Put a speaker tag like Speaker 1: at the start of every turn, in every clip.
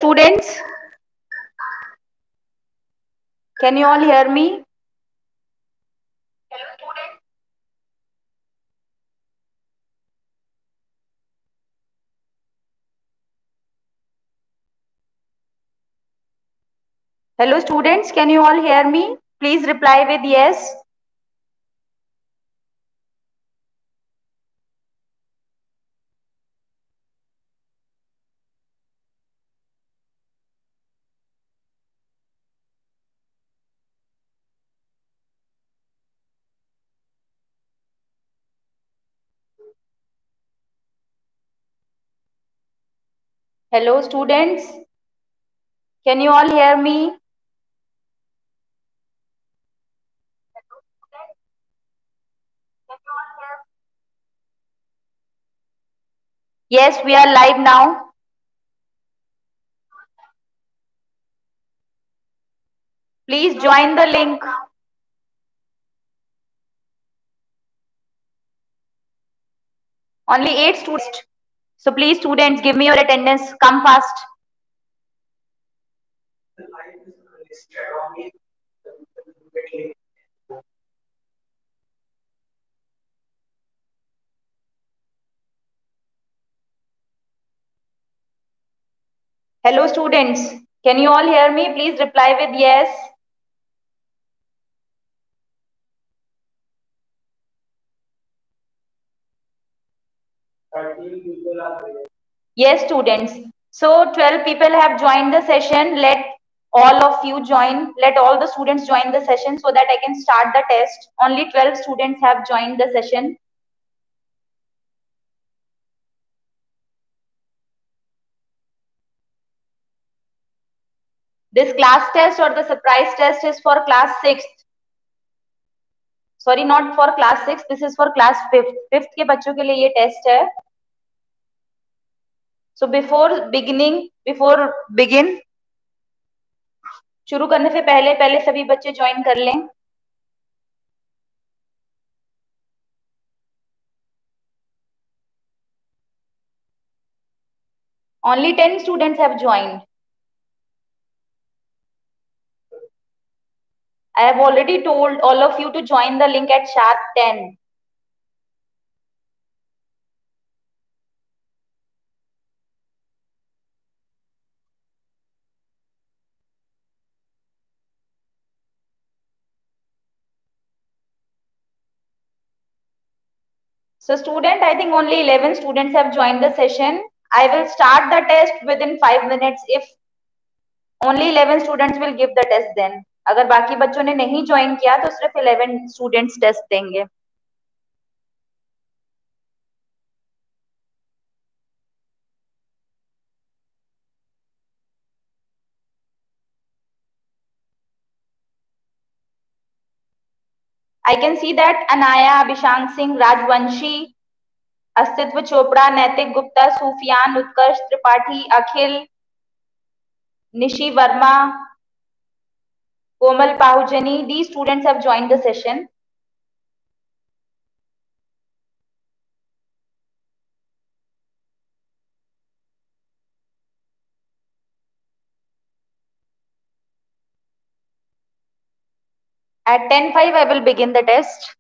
Speaker 1: Students, can you all hear me? Hello students, can you all hear me? Please reply with yes. Hello students, can you all hear me? Yes, we are live now. Please join the link. Only 8 students. So please students, give me your attendance. Come fast. Hello students, can you all hear me? Please reply with yes. Yes, students. So 12 people have joined the session. Let all of you join. Let all the students join the session so that I can start the test. Only 12 students have joined the session. This class test or the surprise test is for class 6th. Sorry, not for class 6th. This is for class 5th. 5th के बच्चों के लिए ये test है. So before begin, शुरू करने से पहले सभी बच्चे ज्वाइन कर लें. Only 10 students have joined. I have already told all of you to join the link at sharp 10. So student, I think only 11 students have joined the session. I will start the test within 5 minutes if only 11 students will give the test then. अगर बाकी बच्चों ने नहीं join किया तो सिर्फ 11 students test देंगे. I can see that Anaya, Abhishek Singh, Rajvanshi, अस्तित्व चोपड़ा, नैतिक गुप्ता, सूफियान, उत्कर्ष त्रिपाठी, अखिल, निशी वर्मा, कोमल पाहुजनी, these students have joined the session. At 10:05 I will begin the test.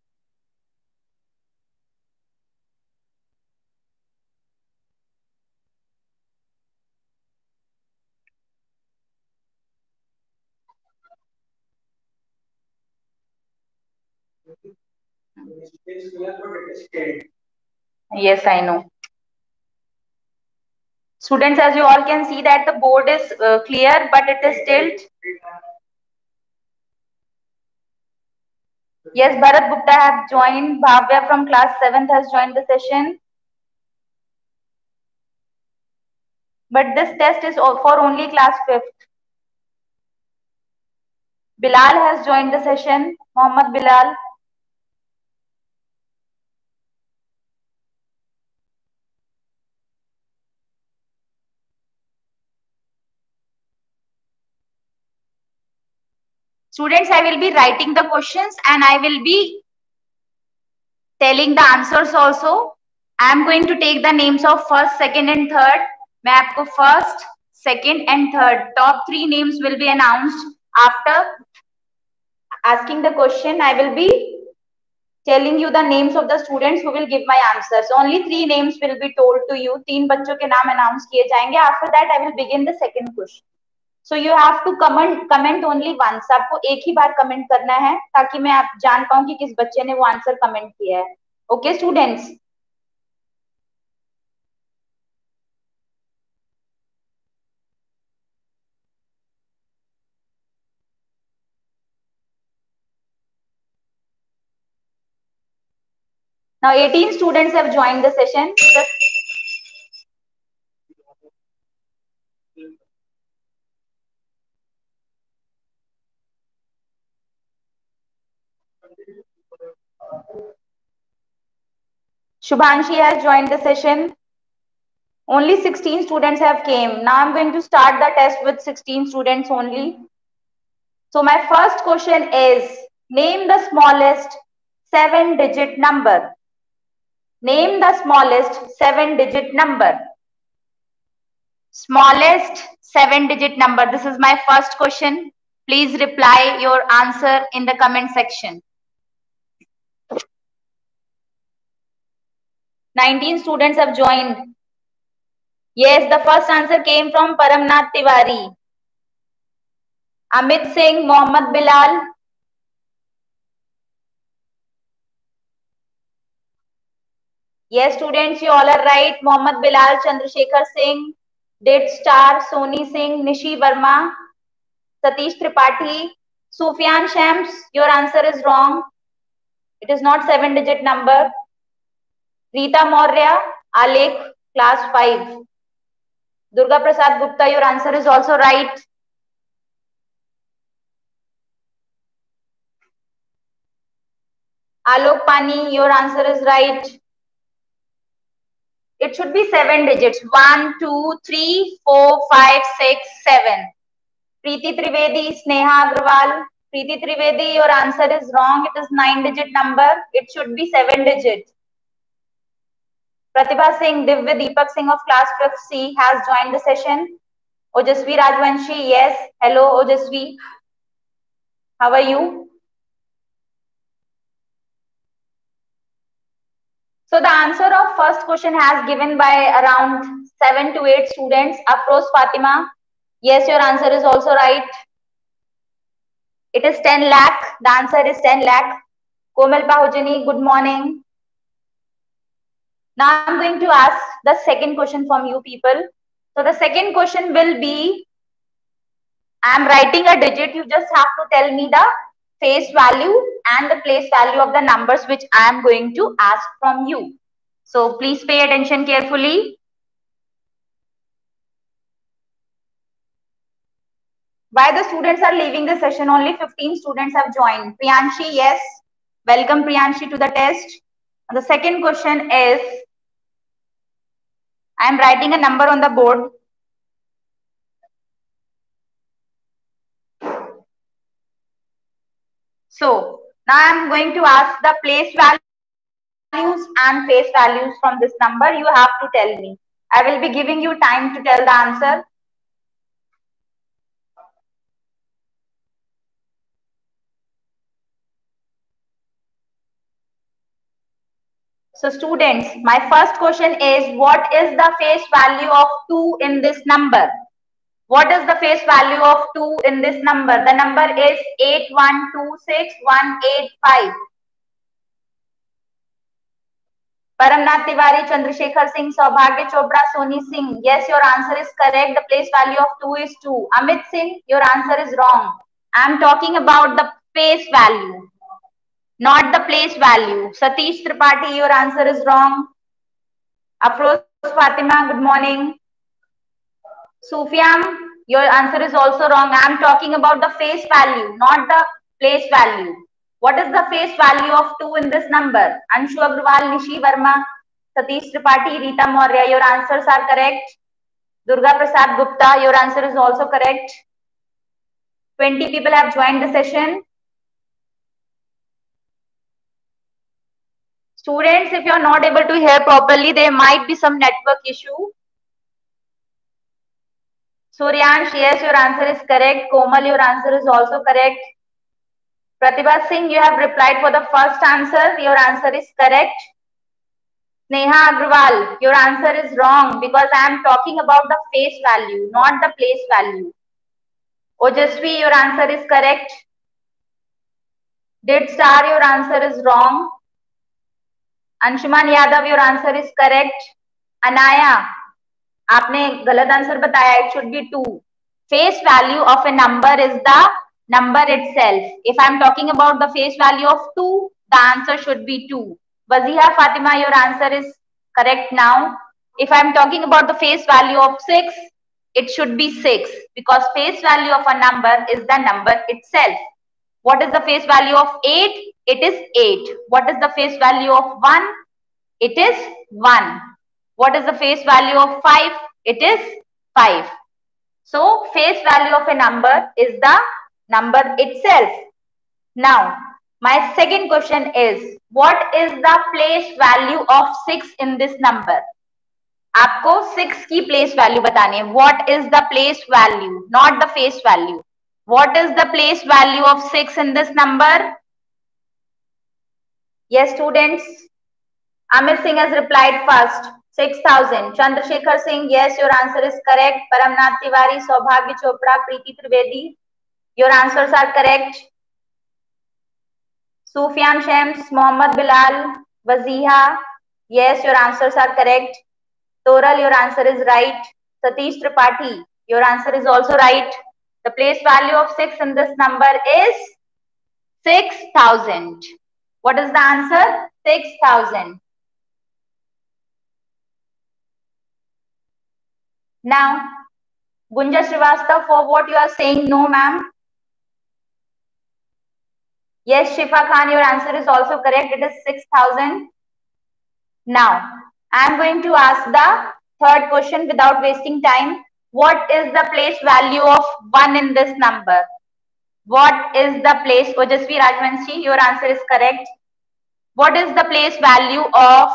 Speaker 1: Yes, I know. Students, as you all can see that the board is clear, but it is tilt. Yes, Bharat Gupta have joined. Bhavya from class 7th has joined the session. But this test is for only class 5th. Bilal has joined the session. Mohammad Bilal. Students, I will be writing the questions and I will be telling the answers also. I am going to take the names of first, second and third. मैं आपको first, second and third. Top 3 names will be announced after asking the question. I will be telling you the names of the students who will give my answers. Only 3 names will be told to you. 3 बच्चों के नाम announce किए जाएंगे. After that, I will begin the second question. So you have to comment only once. आपको एक ही बार comment करना है ताकि मैं आप जान पाऊं कि किस बच्चे ने वो आंसर comment किया है. Okay, students. Now 18 students have joined the session. Shubhanshi has joined the session. Only 16 students have came. Now I'm going to start the test with 16 students only. So my first question is, name the smallest 7-digit number. Name the smallest 7-digit number. Smallest 7-digit number. This is my first question. Please reply your answer in the comment section. 19 students have joined. Yes, the first answer came from Paramnath Tiwari. Amit Singh, Mohammad Bilal. Yes, students, you all are right. Mohammad Bilal, Chandrasekhar Singh, Did Star, Soni Singh, Nishi Verma, Satish Tripathi, Sufyan Shams. Your answer is wrong. It is not 7-digit number. Rita Maurya, Alek, class 5. Durga Prasad Gupta, your answer is also right. Alok Pani, your answer is right. It should be 7 digits. 1, 2, 3, 4, 5, 6, 7. Preeti Trivedi, Sneha Agrawal. Preeti Trivedi, your answer is wrong. It is 9-digit number. It should be 7 digits. Pratibha Singh, Divya Deepak Singh of class 5C has joined the session. Ojasvi Rajvanshi, yes. Hello, Ojasvi. How are you? So the answer of first question has given by around 7 to 8 students. Afroz Fatima, yes, your answer is also right. It is 10 lakh. The answer is 10 lakh. Komal Pahujani, good morning. Now I'm going to ask the second question from you people. So the second question will be, I'm writing a digit. You just have to tell me the face value and the place value of the numbers which I am going to ask from you. So please pay attention carefully. Why the students are leaving the session? Only 15 students have joined. Priyanshi, yes. Welcome Priyanshi to the test. The second question is, I am writing a number on the board. So now I am going to ask the place values and face values from this number. You have to tell me. I will be giving you time to tell the answer. So students, my first question is, what is the face value of 2 in this number? What is the face value of 2 in this number? The number is 8126,185. Paramnath Tiwari, Chandrasekhar Singh, Saubhagya Chopra, Soni Singh. Yes, your answer is correct. The place value of 2 is 2. Amit Singh, your answer is wrong. I am talking about the face value, not the place value. Satish Tripathi, your answer is wrong. Afroz Fatima, good morning. Sufyan, your answer is also wrong. I am talking about the face value, not the place value. What is the face value of 2 in this number? Anshu Agrawal, Nishi Verma, Satish Tripathi, Rita Maurya, your answers are correct. Durga Prasad Gupta, your answer is also correct. 20 people have joined the session. Students, if you are not able to hear properly, there might be some network issue. Suryansh, yes, your answer is correct. Komal, your answer is also correct. Pratibha Singh, you have replied for the first answer. Your answer is correct. Sneha Agrawal, your answer is wrong because I am talking about the face value, not the place value. Ojasvi, your answer is correct. Did Star, your answer is wrong. Anshuman Yadav, your answer is correct. Anaya, आपने गलत answer बताया. It should be 2. Face value of a number is the number itself. If I am talking about the face value of 2, the answer should be 2. Waziha Fatima, your answer is correct now. If I am talking about the face value of 6, it should be 6 because face value of a number is the number itself. What is the face value of 8? It is 8. What is the face value of 1? It is 1. What is the face value of 5? It is 5. So, face value of a number is the number itself. Now, my second question is, what is the place value of 6 in this number? आपको 6 की place value बतानी है. What is the place value? Not the face value. What is the place value of 6 in this number? Yes, students. Amit Singh has replied first. 6,000. Chandrasekhar Singh, yes, your answer is correct. Paramnath Tiwari, Saubhagya Chopra, Preeti Trivedi, your answers are correct. Sufyan Shams, Mohammad Bilal, Waziha, yes, your answers are correct. Toral, your answer is right. Satish Tripathi, your answer is also right. The place value of 6 in this number is 6,000. What is the answer? 6,000. Now, Gunja Srivastava, for what you are saying, no, ma'am. Yes, Shifa Khan, your answer is also correct. It is 6,000. Now, I am going to ask the third question without wasting time. What is the place value of 1 in this number? What is the place? Ojasvi Rajvanshi, your answer is correct. What is the place value of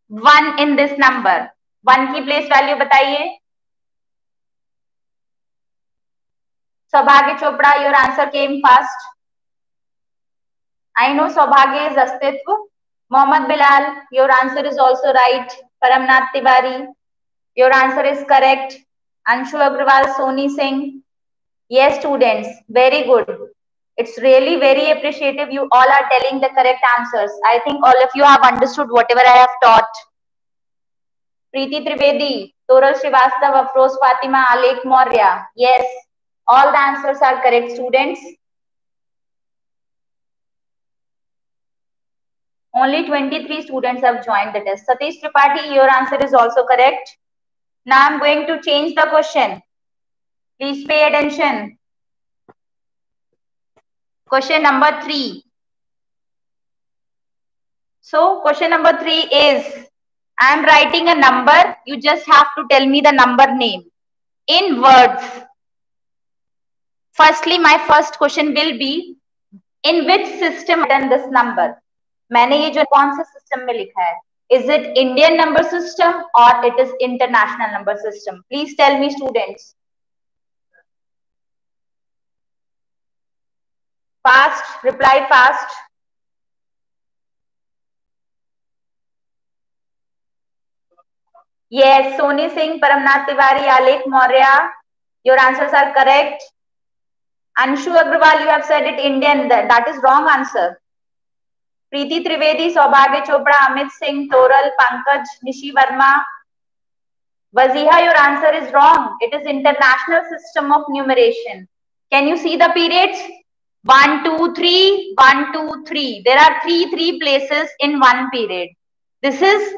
Speaker 1: 1 in this number? 1 की place value बताइए. Saubhagya Chopra, your answer came first. I know Saubhagya is Astitva. Mohammad Bilal, your answer is also right. Paramnath Tiwari, your answer is correct. Anshu Agrawal, Soni Singh. Yes, students, very good. It's really very appreciative. You all are telling the correct answers. I think all of you have understood whatever I have taught. Preeti Trivedi, Toral Srivastava, Afroz Fatima, Alek Maurya. Yes, all the answers are correct, students. Only 23 students have joined the test. Satish Tripathi, your answer is also correct. Now I'm going to change the question. Please pay attention. Question number 3. So question number 3 is, I am writing a number. You just have to tell me the number name in words. Firstly, my first question will be, in which system written this number? मैंने ये जो कौन से system में लिखा है? Is it Indian number system or it is international number system? Please tell me, students. Fast, reply fast. Yes, Soni Singh, Paramnath Tiwari, Alek Maurya, your answers are correct. Anshu Agrawal, you have said it Indian. That is wrong answer. Preeti Trivedi, Saubhagya Chopra, Amit Singh, Toral, Pankaj, Nishi Verma. Waziha, your answer is wrong. It is international system of numeration. Can you see the periods? 1, 2, 3, 1, 2, 3. There are three places in one period. This is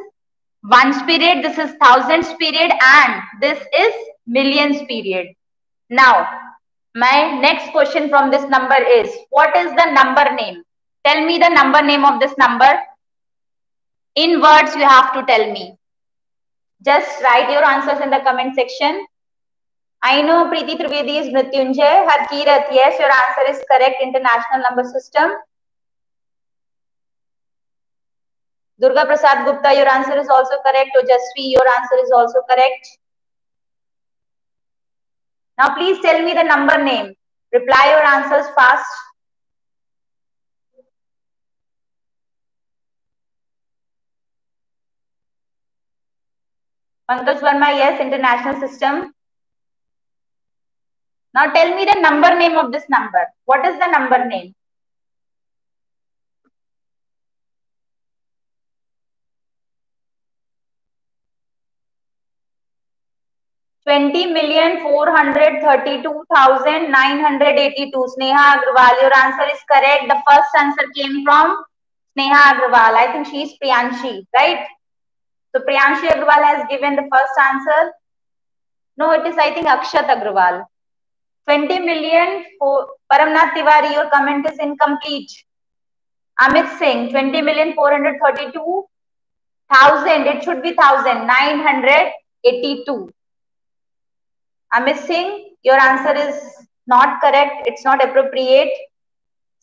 Speaker 1: ones period, this is thousands period, and this is millions period. Now, my next question from this number is, what is the number name? Tell me the number name of this number. In words, you have to tell me. Just write your answers in the comment section. I know Preeti Trivedi is Mrityunjay. Harkirat, yes, your answer is correct. International number system. Durga Prasad Gupta, your answer is also correct. Ojasvi, your answer is also correct. Now please tell me the number name. Reply your answers fast. Pankaj Verma, yes, international system. Now tell me the number name of this number. What is the number name? $20,432,982. Sneha Agrawal, your answer is correct. The first answer came from Sneha Agrawal. I think she is Priyanshi, right? So Priyanshi Agrawal has given the first answer. No, it is I think Akshat Agrawal. 20 million for Paramnath Tiwari, your comment is incomplete. Amit Singh, 20,432,000. It should be 1,982. Amit Singh, your answer is not correct. It's not appropriate.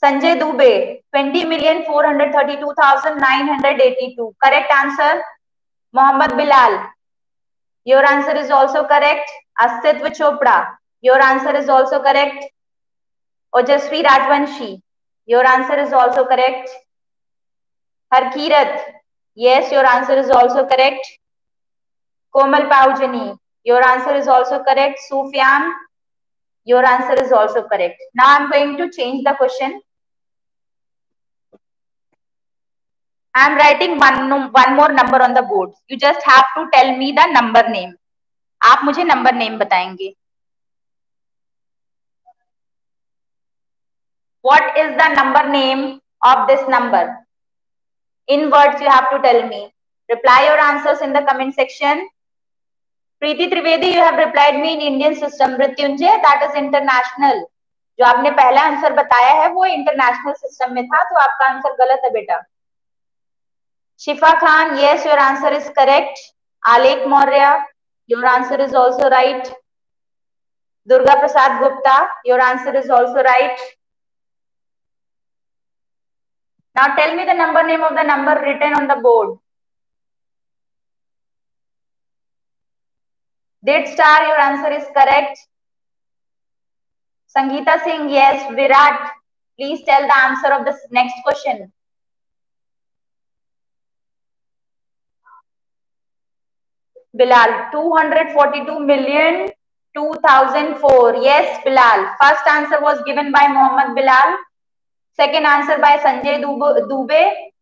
Speaker 1: Sanjay Dubey, 20,432,982. Correct answer. Mohammad Bilal, your answer is also correct. Astitva Chopra, your answer is also correct. Ojasvi Rajvanshi, your answer is also correct. Harkirat, yes, your answer is also correct. Komal Paujani, your answer is also correct. Sufyan, your answer is also correct. Now I'm going to change the question. I'm writing one more number on the board. You just have to tell me the number name. आप मुझे number name बताएंगे. What is the number name of this number? In words, you have to tell me. Reply your answers in the comment section. Preeti Trivedi, you have replied me in Indian system. Mrityunjay, that is international. जो आपने पहला answer बताया है वो international system में था, तो आपका आंसर गलत है बेटा. Shifa Khan, yes, your answer is correct. Alek Maurya, your answer is also right. Durga Prasad Gupta, your answer is also right. Now tell me the number name of the number written on the board. Did Star, your answer is correct. Sangeeta Singh, yes. Virat, please tell the answer of this next question. Bilal, 242,000,002,004. Yes, Bilal. First answer was given by Mohammad Bilal. Second answer by Sanjay Dubey.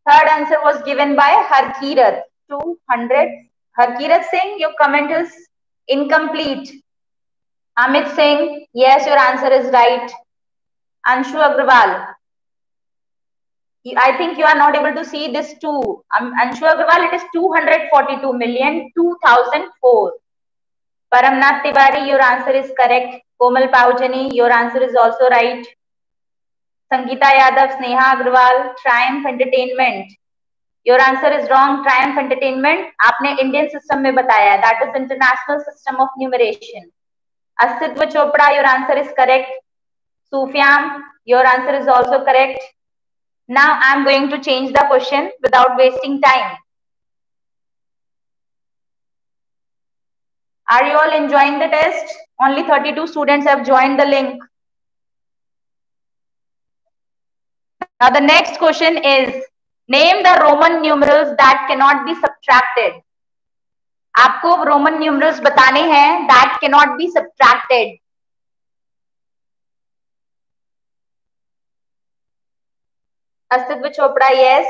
Speaker 1: Third answer was given by Harkirat. 200. Harkirat Singh, your comment is incomplete. Amit Singh, yes, your answer is right. Anshu Agrawal, I think you are not able to see this too. Anshu Agrawal, it is 242,002,004. Paramnath Tiwari, your answer is correct. Komal Paujani, your answer is also right. Sangeeta Yadav, Sneha Agrawal, Triumph Entertainment, your answer is wrong. Triumph Entertainment, आपने Indian system में बताया, that is international system of numeration. Astitva Chopra, your answer is correct. Sufyan, your answer is also correct. Now I am going to change the question without wasting time. Are you all enjoying the test? Only 32 students have joined the link. Now the next question is, name the Roman numerals that cannot be subtracted. आपको Roman numerals बताने हैं that cannot be subtracted. Astitva Chopra, yes.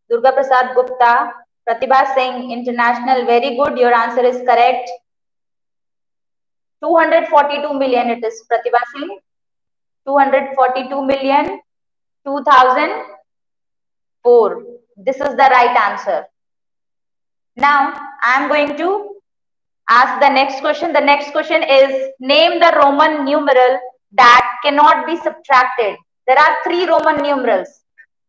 Speaker 1: Durga Prasad Gupta, Pratibha Singh, international, very good. Your answer is correct. 242 million it is, Pratibha Singh. 242 million 2004. This is the right answer. Now I am going to ask the next question. The next question is, name the Roman numeral that cannot be subtracted. There are 3 Roman numerals.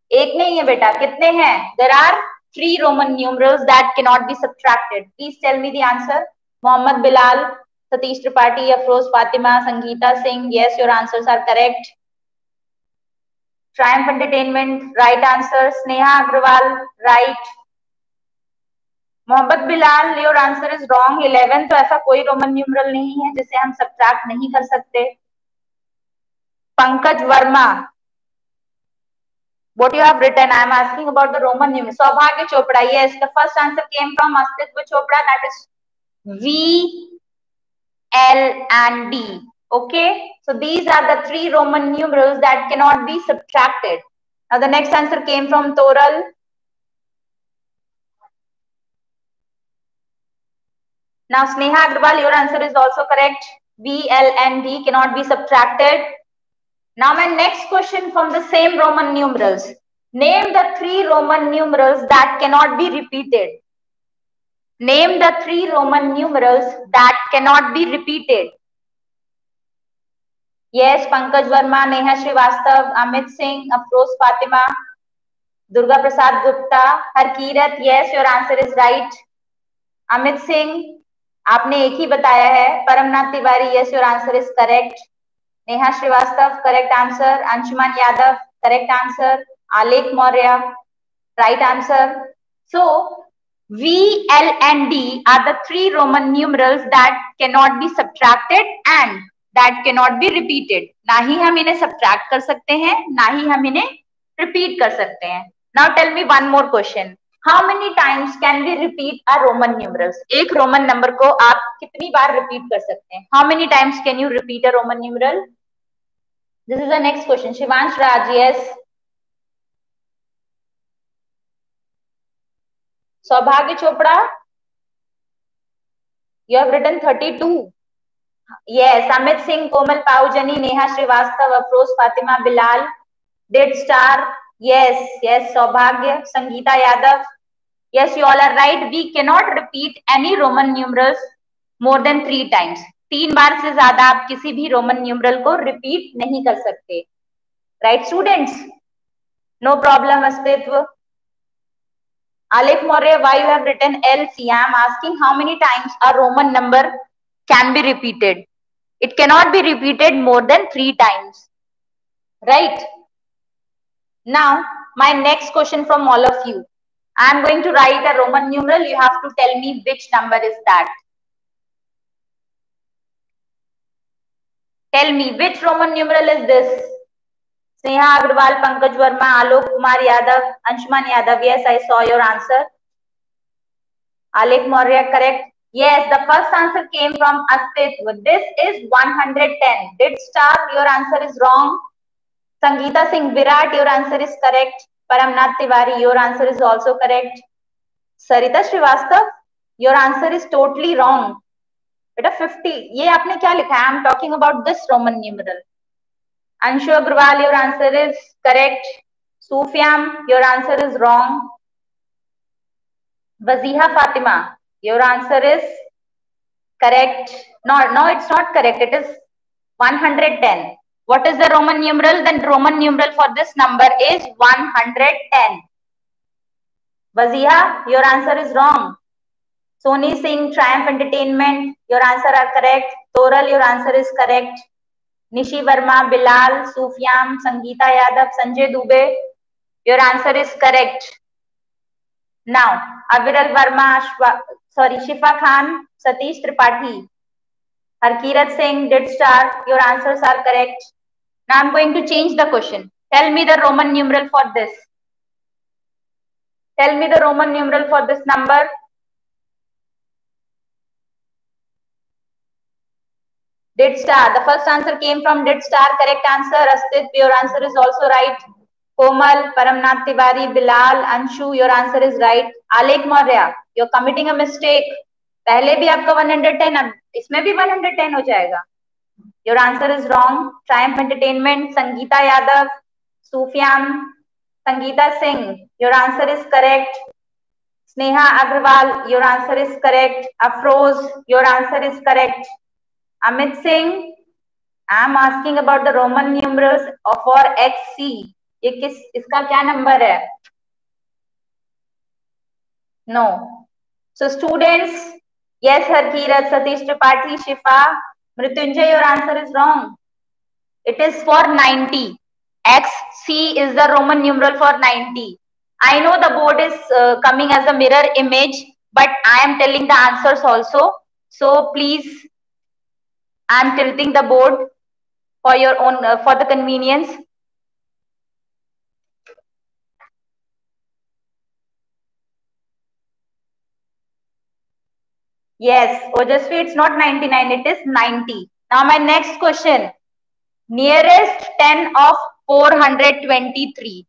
Speaker 1: एक नहीं है बेटा, कितने हैं? There are 3 Roman numerals that cannot be subtracted. Please tell me the answer. Mohammad Bilal, Satish Tripathi, Afroz Fatima, Sangeeta Singh. Yes, your answers are correct. Triumph Entertainment, right answer. Sneha Agrawal, right. Mohammad Bilal, your answer is wrong. 11 तो ऐसा कोई Roman numeral नहीं है जिसे हम subtract नहीं कर सकते। Pankaj Verma, what you have written, I am asking about the Roman numeral. Saubhagya Chopra, yes, the first answer came from Astitva Chopra, that is V, L and D. Okay, so these are the three Roman numerals that cannot be subtracted. Now the next answer came from Toral. Now Sneha Agrawal, your answer is also correct. V, L and D cannot be subtracted. Now my next question from the same Roman numerals. Name the three Roman numerals that cannot be repeated. Name the three Roman numerals that cannot be repeated. Yes, Pankaj Verma, Neha Srivastav, Amit Singh, Afroz Fatima, Durga Prasad Gupta, Harkirat. Yes, your answer is right. Amit Singh, आपने एक ही बताया है. Paramnath Tiwari, yes, your answer is correct. Neha Srivastav, correct answer. Anshuman Yadav, correct answer. Alek Maurya, right answer. So V, L and D are the three Roman numerals that cannot be subtracted and that cannot be repeated. ना ही हम इन्हें subtract कर सकते हैं, ना ही हम इन्हें repeat कर सकते हैं. Now tell me one more question. How many times can we repeat a Roman numerals? एक Roman number को आप कितनी बार repeat कर सकते हैं? How many times can you repeat a Roman numeral? This is the next question. Shivansh Raj, yes. Saubhagya Chopra, you have written 32. Yes, Amit Singh, Komal Paujani, Neha Srivastav, Afroz Fatima, Bilal, Dead Star. Yes, yes, Saubhagya, Sangeeta Yadav. Yes, you all are right. We cannot repeat any Roman numerals more than 3 times. 3 बार से ज्यादा आप किसी भी Roman numeral को repeat नहीं कर सकते. Right, students? No problem, अस्तित्व. Alek Maurya, why you have written LC? I am asking how many times a Roman number can be repeated. It cannot be repeated more than 3 times. Right? Now, my next question from all of you. I am going to write a Roman numeral. You have to tell me which number is that. Tell me which Roman numeral is this? Sneha Agrawal, Pankaj Verma, Alok Kumar Yadav, Anshuman Yadav. Yes, I saw your answer. Alek Maurya, correct. Yes, the first answer came from Astitva. This is 110. Did Star, your answer is wrong. Sangeeta Singh Virat, your answer is correct. Paramnath Tiwari, your answer is also correct. Sarita Srivastav, your answer is totally wrong. Beta 50. ये आपने क्या लिखा है? I am talking about this Roman numeral. Anshu Agrawal, your answer is correct. Sufyan, your answer is wrong. Waziha Fatima, your answer is correct. No, it's not correct. It is 110. What is the Roman numeral? Then Roman numeral for this number is 110. Waziha, your answer is wrong. Soni Singh, Triumph Entertainment, your answer are correct. Toral, your answer is correct. Nishi Verma, Bilal, Sufyan, Sangeeta Yadav, Sanjay Dubey, your answer is correct. Now, Aviral Verma, Shifa Khan, Satish Tripathi, Harkirat Singh, Dead Star, your answers are correct. Now I'm going to change the question. Tell me the Roman numeral for this. Tell me the Roman numeral for this number. Dead Star. The first answer came from Dead Star. Correct answer. Astitv, your answer is also right. Komal, Paramnath Tiwari, Bilal, Anshu, your answer is right. Alek Maurya, you're committing a mistake. पहले भी आपका 110, अब इसमें भी 110 हो जाएगा. Your answer is wrong. Triumph Entertainment, Sangeeta Yadav, Sufyan, Sangeeta Singh, your answer is correct. Sneha Agrawal, your answer is correct. Afroz, your answer is correct. Amit Singh, I am asking about the Roman numerals for XC. ये इसका क्या number है? No. So students, yes, Harkirat, Satish Tripathi, Shifa, Mrityunjay, your answer is wrong. It is for 90. XC is the Roman numeral for 90. I know the board is coming as a mirror image, but I am telling the answers also. So please, I am tilting the board for your own, for the convenience. Yes, Ojasvi, it's not 99, it is 90. Now my next question. Nearest 10 of 423.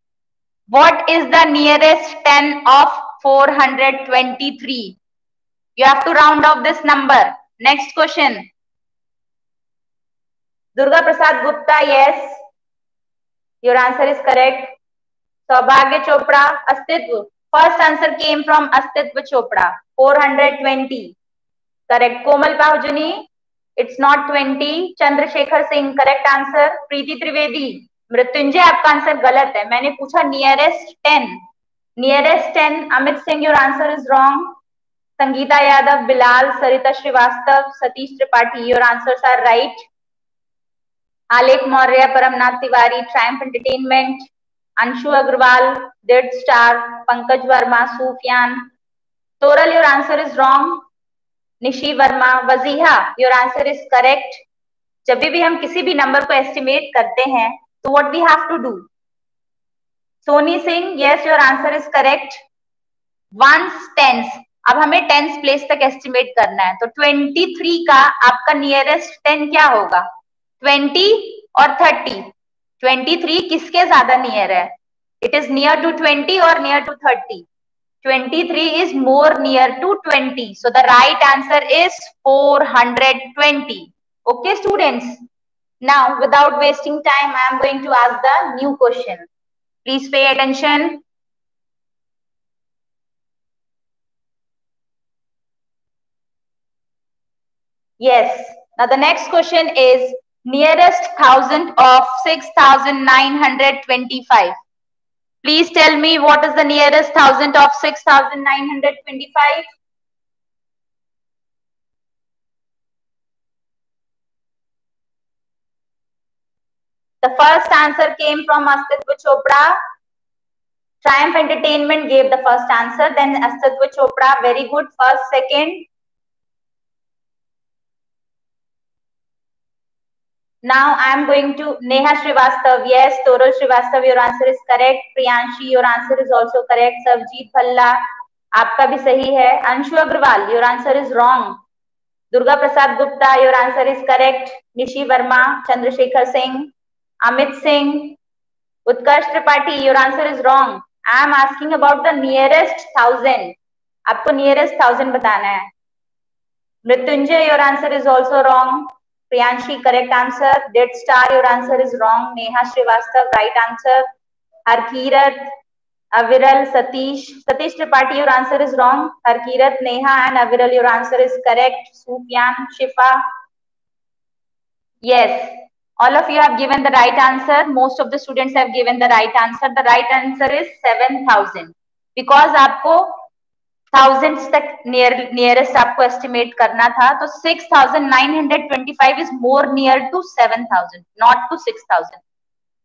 Speaker 1: What is the nearest 10 of 423? You have to round off this number. Next question. Durga Prasad Gupta, yes. Your answer is correct. Saubhagya Chopra, Astitva. First answer came from Astitva Chopra, 420. Correct. Komal Pahujani, it's not 20. Chandrasekhar Singh, correct answer. Preeti Trivedi, Mrityunjay आपका answer गलत है. मैंने पूछा nearest 10. Nearest 10. Amit Singh, your answer is wrong. Sangeeta Yadav, Bilal, Sarita Srivastava, Satish Tripathi, your answers are right. Aalekh Maurya, Paramnath Tiwari, Triumph Entertainment, Anshu Agarwal, Dead Star, Pankaj Verma, Sufiyan. Toral, your answer is wrong. Nishi Verma, Wajiha, your answer is correct. जब भी हम किसी भी नंबर को एस्टिमेट करते हैं तो what we have to do? Soni Singh, yes, your answer is correct. Ones tens. अब हमें टेंस प्लेस तक एस्टिमेट करना है, तो 23 का आपका नियरेस्ट 10 क्या होगा? 20 और 30. 23 किसके ज्यादा नियर है? इट इज नियर टू 20 और near to 30. 23 is more near to 20. So the right answer is 420. Okay, students. Now, without wasting time, I am going to ask the new question. Please pay attention. Yes. Now the next question is nearest thousand of 6,925. Please tell me what is the nearest thousand of 6,925? The first answer came from Astitva Chopra. Triumph Entertainment gave the first answer. Then Astitva Chopra, very good. First, second. Now I am going to Neha Srivastav. Yes, Toral Srivastav, your answer is correct. Priyanshi, your answer is also correct. Savjeet Bhalla, आपका भी सही है. Anshu Agrawal, your answer is wrong. Durga Prasad Gupta, your answer is correct. Nishi Verma, Chandrasekhar Singh, Amit Singh, Utkarsh Tripathi, your answer is wrong. I am asking about the nearest 1000. आपको nearest 1000 बताना है. Mrityunjay, your answer is also wrong. Priyanshi, correct answer. Dead Star, your answer is wrong. Neha Srivastav, right answer. Harkirat, Aviral, Satish Tripathi, your answer is wrong. Harkirat, Neha and Aviral, your answer is correct. Sufyan, Shifa. Yes, all of you have given the right answer. Most of the students have given the right answer. The right answer is 7,000. Because आपको thousands तक nearest आपको estimate करना था, तो 6,925 is more near to 7,000, not to 6,000.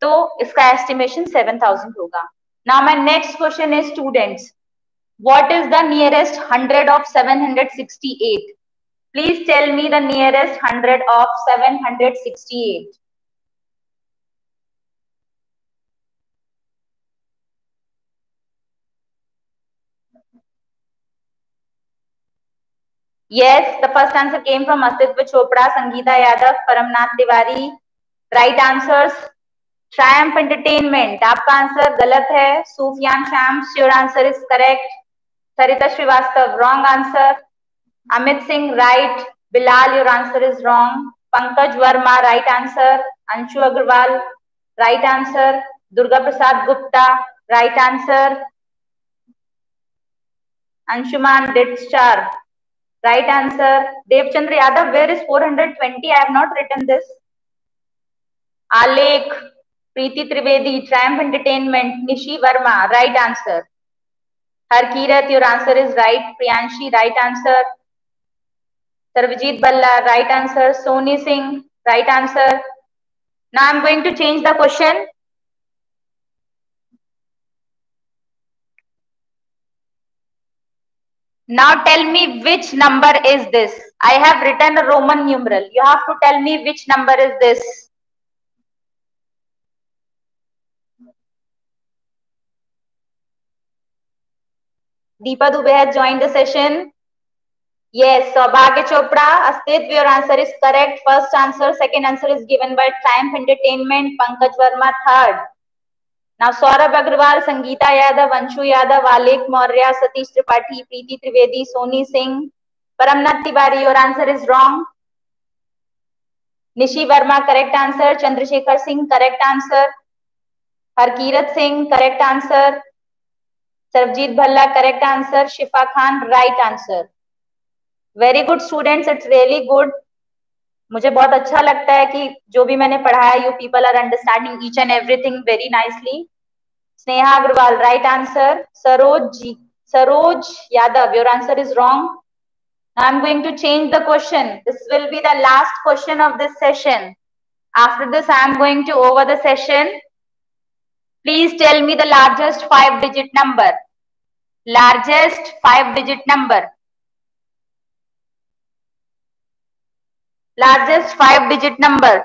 Speaker 1: तो इसका estimation 7,000 होगा. Now my next question is, students, what is the nearest 100 of 768? Please tell me the nearest 100 of 768. Yes, the first answer came from Astitva Chopra, Sangeeta Yadav, Paramnath Tiwari. Right answers. Triumph Entertainment, आपका answer गलत है. Sufyan Shams, your answer is correct. Sarita Srivastav, wrong answer. Amit Singh, right. Bilal, your answer is wrong. Pankaj Verma, right answer. Anshu Agrawal, right answer. Durga Prasad Gupta, right answer. Anshuman, Dead Star, right answer. Devchandra Yadav, where is 420? I have not written this. Alek, Preeti Trivedi, Triumph Entertainment, Nishi Verma, right answer. Harkirat, your answer is right. Priyanshi, right answer. Sarvajit Balla, right answer. Soni Singh, right answer. Now I'm going to change the question. Now tell me which number is this. I have written a Roman numeral. You have to tell me which number is this. Deepa Dubey has joined the session. Yes, Saubhagya Chopra, Astit, your answer is correct. First answer, second answer is given by Triumph Entertainment, Pankaj Verma, third. Now Saurabh Agrawal, Sangeeta Yadav, Anshu Yadav, Alek Maurya, Satish Tripathi, Preeti Trivedi, Soni Singh, Paramnath Tiwari, your answer is wrong. Nishi Verma, correct answer. Chandrasekhar Singh, correct answer. Harkirat Singh, correct answer. Sarvjit Bhalla, correct answer. Shifa Khan, right answer. Very good students, it's really good. मुझे बहुत अच्छा लगता है कि जो भी मैंने पढ़ाया you people are understanding each and everything very nicely. Sneha Agrawal, right answer. Saroj Yadav, your answer is wrong. Now I'm going to change the question. This will be the last question of this session. After this, I am going to over the session. Please tell me the largest 5-digit number. Largest 5-digit number. Largest 5-digit number.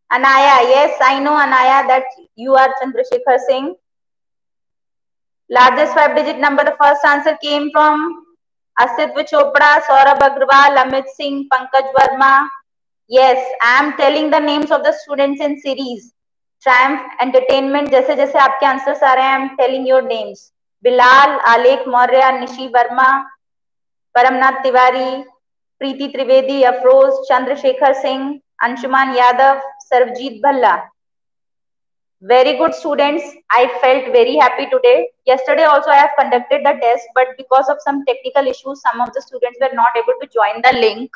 Speaker 1: Anaya, yes, I know Anaya that you are Chandrasekhar Singh. Largest 5-digit number, the first answer came from Asitva Chopra, Saurabh Agrawal, Amit Singh, Pankaj Verma. Yes, I am telling the names of the students in series. Triumph Entertainment, जैसे जैसे आपके answers आ रहे हैं, I am telling your names. Bilal, Alek Maurya, Nishi Verma, Paramnath Tiwari, Preeti Trivedi, Afroz, Chandrasekhar Singh, Anshuman Yadav, Sarvjit Bhalla. Very good students. I felt very happy today. Yesterday also I have conducted the test, but because of some technical issues, some of the students were not able to join the link.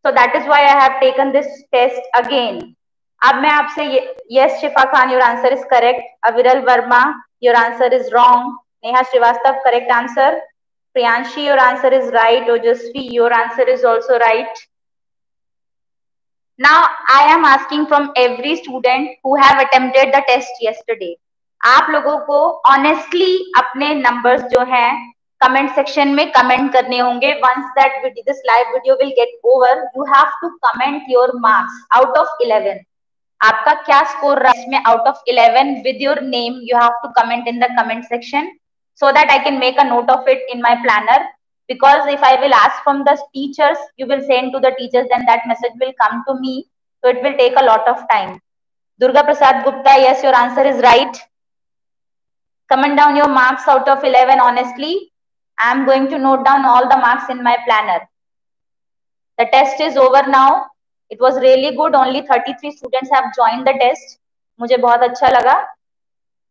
Speaker 1: So that is why I have taken this test again. अब मैं आपसे yes, Shifa Khan, your answer is correct. Aviral Verma, your answer is wrong. Neha Srivastav, correct answer. Priyanshi, your answer is right. Ojasvi, your answer is also right. Now I am asking from every student who have attempted the test yesterday. आप लोगों को honestly अपने numbers जो हैं comment section में comment करने होंगे. Once that video, this live video will get over, you have to comment your marks out of 11. आपका क्या score रहा है इसमें out of 11 with your name you have to comment in the comment section so that I can make a note of it in my planner. Because if I will ask from the teachers, you will send to the teachers, then that message will come to me. So it will take a lot of time. Durga Prasad Gupta, yes, your answer is right. Comment down your marks out of 11 honestly. I am going to note down all the marks in my planner. The test is over now. It was really good. Only 33 students have joined the test. मुझे बहुत अच्छा लगा.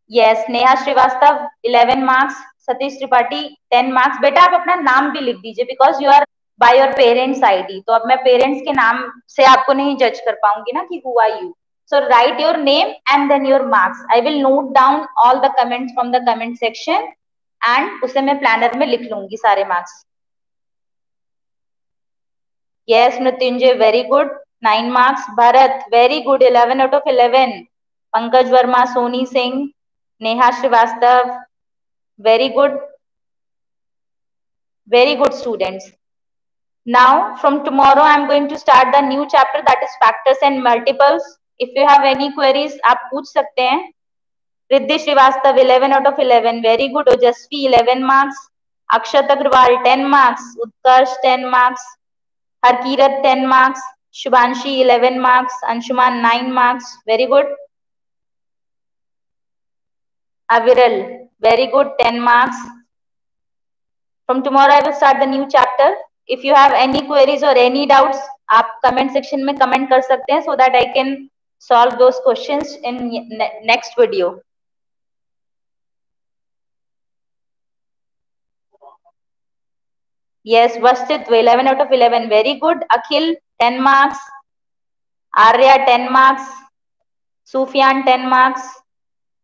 Speaker 1: Yes, Neha Srivastav 11 marks, Satish Tripathi 10 marks. बेटा आप अपना नाम भी लिख दीजिए because you are by your parents ID. तो अब मैं parents के नाम से आपको नहीं जज कर पाऊंगी ना कि who are you. So write your name and then your marks. I will note down all the comments from the comment section and उसे मैं planner में लिख लूंगी सारे marks. Yes, Mrityunjay, very good. 9 marks. Bharat, very good. 11 out of 11. Pankaj Verma, Soni Singh, Neha Srivastav, very good. Very good students. Now, from tomorrow, I am going to start the new chapter that is factors and multiples. If you have any queries, आप पूछ सकते हैं. Riddhi Srivastav, 11 out of 11. Very good. Ojasvi, 11 marks. Akshat Agrawal, 10 marks. Utkarsh, 10 marks. Harkirat, 10 marks. Shubhanshi, 11 marks. Anshuman, 9 marks. Very good. Aviral, very good, 10 marks. From tomorrow, I will start the new chapter. If you have any queries or any doubts, आप comment section में comment कर सकते हैं so that I can solve those questions in next video. Yes, Vastitva, 11 out of 11. Very good. Akhil, 10 marks. Arya, 10 marks. Sufyan, 10 marks.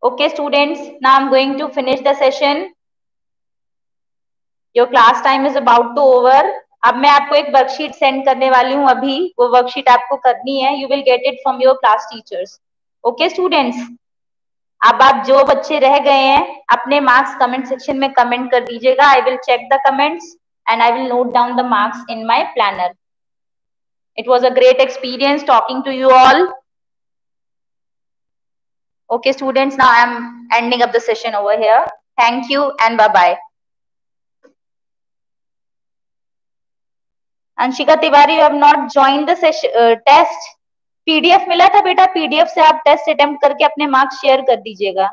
Speaker 1: Okay, students, now I'm going to finish the session. Your class time is about to over. अब मैं आपको एक worksheet send करने वाली हूँ अभी. वो worksheet आपको करनी है. You will get it from your class teachers. Okay, students. अब आप जो बच्चे रह गए हैं अपने मार्क्स कमेंट सेक्शन में कमेंट कर दीजिएगा. I will check the comments and I will note down the marks in my planner. It was a great experience talking to you all. Okay, students, now I am ending up the session over here. Thank you and bye-bye. Anshika Tiwari, you have not joined the session, test. PDF मिला था बेटा, PDF से आप test attempt करके अपने marks share कर दीजिएगा.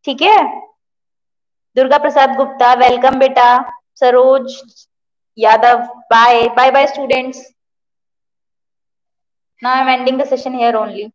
Speaker 1: ठीक है. दुर्गा प्रसाद गुप्ता, वेलकम बेटा. Saroj Yadav, bye bye bye students. Now I'm ending the session here only.